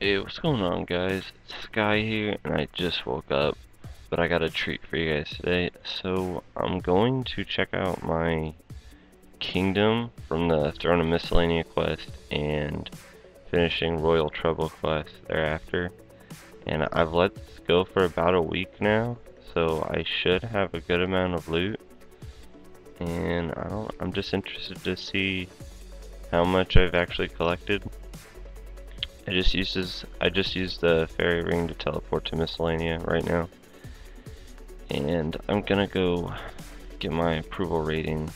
Hey, what's going on, guys? It's Sky here, and I just woke up, but I got a treat for you guys today. So, I'm going to check out my kingdom from the Throne of Miscellania quest and finishing Royal Trouble quest thereafter. And I've let this go for about a week now, so I should have a good amount of loot. And I'm just interested to see how much I've actually collected. I just used the fairy ring to teleport to Miscellania right now. And I'm gonna go get my approval rating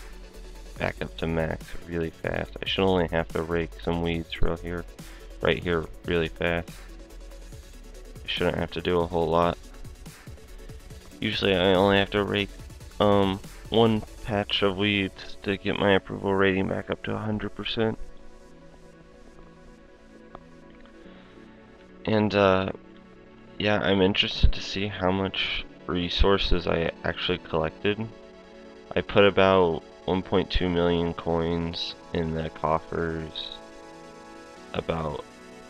back up to max really fast. I should only have to rake some weeds right here really fast. I shouldn't have to do a whole lot. Usually I only have to rake one patch of weeds to get my approval rating back up to 100%. And yeah, I'm interested to see how much resources I actually collected. I put about 1.2 million coins in the coffers about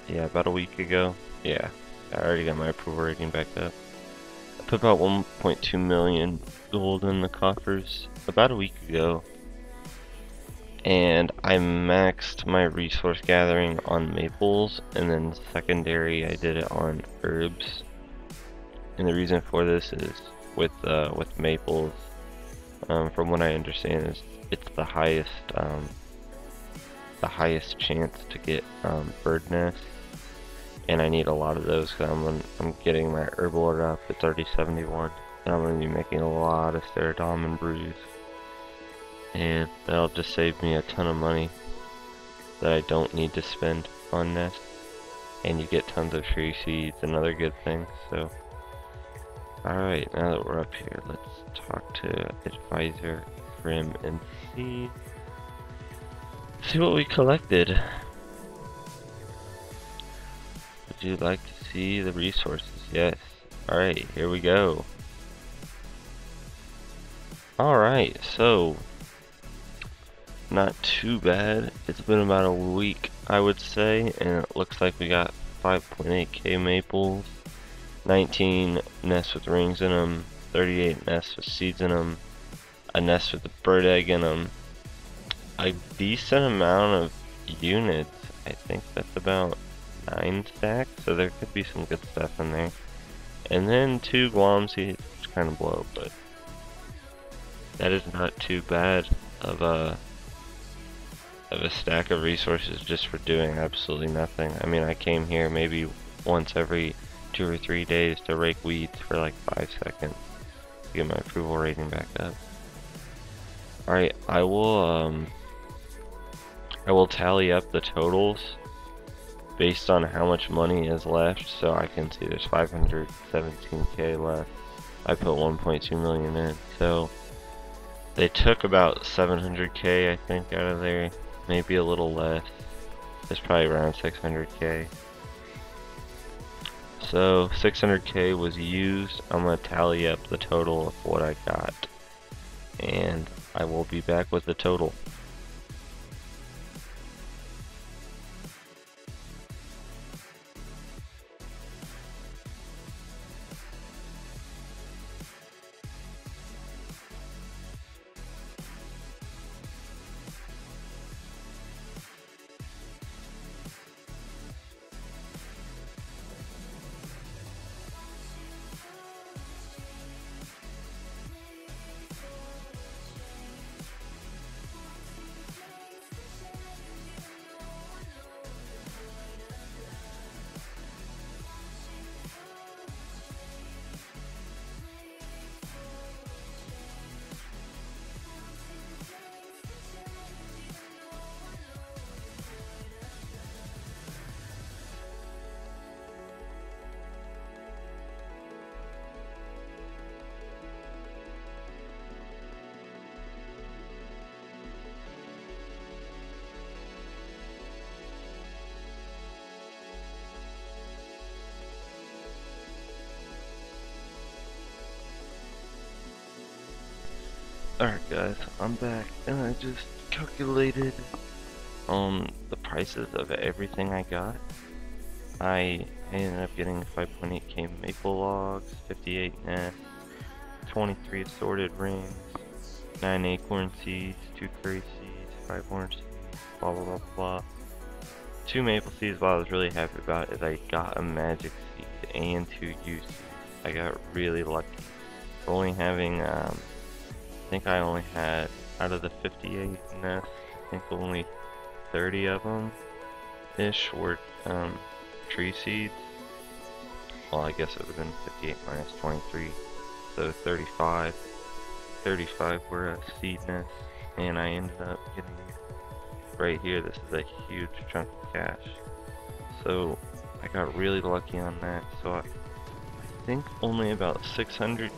a week ago. Yeah, I already got my approval rating back up. I put about 1.2 million gold in the coffers about a week ago. And I maxed my resource gathering on maples, and then secondary I did it on herbs. And the reason for this is with maples, from what I understand, is it's the highest chance to get bird nests, and I need a lot of those because I'm getting my herbal up. It's already 71, and I'm gonna be making a lot of ceridom brews. And that'll just save me a ton of money that I don't need to spend on nests. And you get tons of tree seeds and other good things. So, alright, now that we're up here, let's talk to Advisor Grim and see what we collected. Would you like to see the resources? Yes. Alright, here we go. Alright, so not too bad. It's been about a week, I would say, and it looks like we got 5.8k maples, 19 nests with rings in them, 38 nests with seeds in them, a nest with a bird egg in them, a decent amount of units. I think that's about 9 stacks, so there could be some good stuff in there. And then 2 Guam seeds, which kind of blow, but that is not too bad of a stack of resources just for doing absolutely nothing. I mean, I came here maybe once every 2 or 3 days to rake weeds for like 5 seconds to get my approval rating back up. Alright, I will tally up the totals based on how much money is left, so I can see there's 517k left. I put 1.2 million in, so they took about 700k I think out of there. Maybe a little less. It's probably around 600k. So 600k was used. I'm gonna tally up the total of what I got, and I will be back with the total. Alright guys, I'm back, and I just calculated the prices of everything I got, I ended up getting 5.8k maple logs, 58 nests, 23 assorted rings, 9 acorn seeds, 2 curry seeds, 5 orange seeds, blah blah blah blah. 2 maple seeds. What I was really happy about is I got a magic seed and 2 U seeds. I got really lucky. Only having, I think I only had, out of the 58 nests, I think only 30 of them ish were tree seeds. Well, I guess it would have been 58 minus 23, so 35. 35 were seed nests, and I ended up getting right here. This is a huge chunk of cash. So I got really lucky on that. So I think only about 600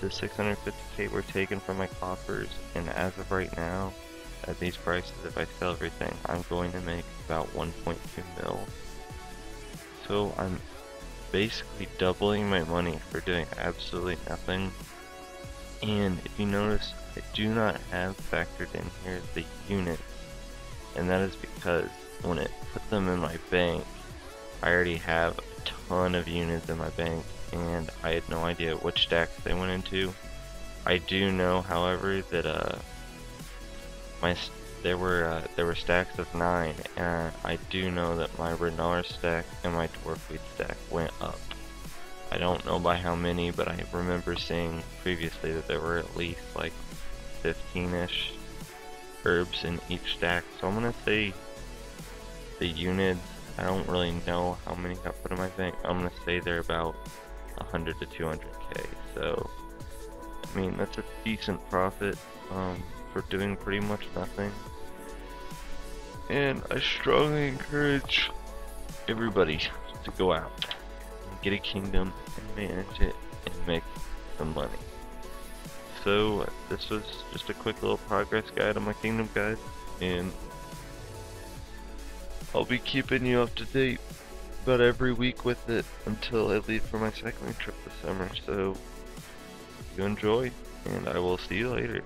to 650k were taken from my coffers, and as of right now, at these prices, if I sell everything, I'm going to make about 1.2 mil. So I'm basically doubling my money for doing absolutely nothing. And if you notice, I do not have factored in here the units, and that is because when it put them in my bank, I already have a ton of units in my bank, and I had no idea which stacks they went into. I do know, however, that there were stacks of 9, and I do know that my Renar stack and my Dwarfweed stack went up. I don't know by how many, but I remember seeing previously that there were at least like 15-ish herbs in each stack. So I'm gonna say the units, I don't really know how many got put in my bank. I'm gonna say they're about 100 to 200k. So I mean, that's a decent profit for doing pretty much nothing. And I strongly encourage everybody to go out and get a kingdom and manage it and make some money. So this was just a quick little progress guide on my kingdom, guys, and I'll be keeping you up to date about every week with it until I leave for my cycling trip this summer. So you enjoy, and I will see you later.